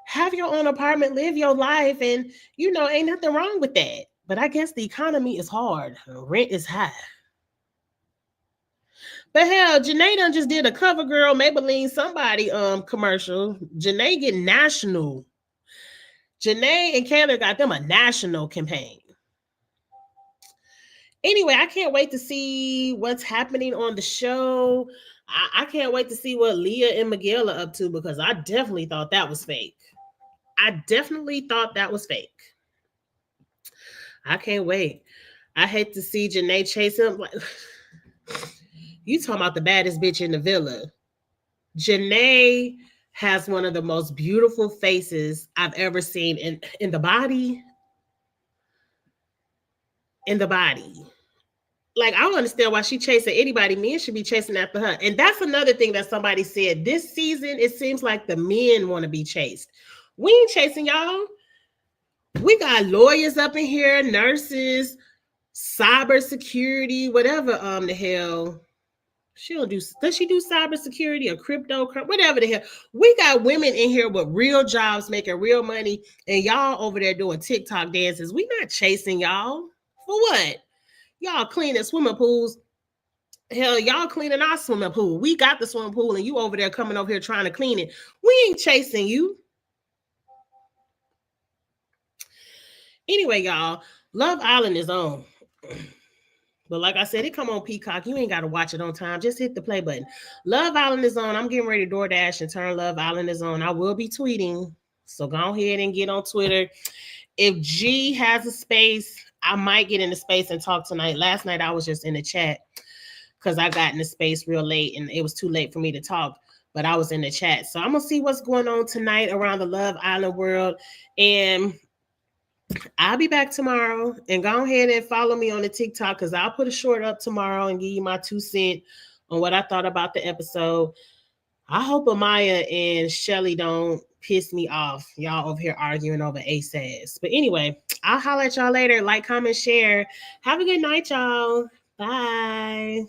A: have your own apartment, live your life, and ain't nothing wrong with that. But I guess the economy is hard. Rent is high. But hell, Janae done just did a CoverGirl Maybelline somebody commercial. Janae get national. Janae and Kayla got them a national campaign. Anyway, I can't wait to see what's happening on the show. I can't wait to see what Leah and Miguel are up to because I definitely thought that was fake. I can't wait. I hate to see Janae chase him. Like, you talking about the baddest bitch in the villa. Janae has one of the most beautiful faces I've ever seen in the body. In the body. Like, I don't understand why she chasing anybody. Men should be chasing after her. And that's another thing that somebody said. This season, it seems like the men want to be chased. We ain't chasing y'all. We got lawyers up in here, nurses, cybersecurity, whatever the hell. Does she do cybersecurity or crypto, whatever the hell? We got women in here with real jobs making real money, and y'all over there doing TikTok dances. We not chasing y'all. For what? Y'all cleaning swimming pools. Hell, y'all cleaning our swimming pool. We got the swimming pool, and you over there coming over here trying to clean it. We ain't chasing you. Anyway, y'all, Love Island is on. But like I said, it come on Peacock. You ain't got to watch it on time. Just hit the play button. Love Island is on. I'm getting ready to DoorDash and turn Love Island is on. I will be tweeting. So go ahead and get on Twitter. If G has a space, I might get in the space and talk tonight. Last night, I was just in the chat because I got in the space real late and it was too late for me to talk. But I was in the chat. So I'm going to see what's going on tonight around the Love Island world. And I'll be back tomorrow, and go ahead and follow me on the TikTok because I'll put a short up tomorrow and give you my 2 cents on what I thought about the episode. I hope Amaya and Shelly don't piss me off. Y'all over here arguing over ASAS. But anyway, I'll holler at y'all later. Like, comment, share. Have a good night, y'all. Bye.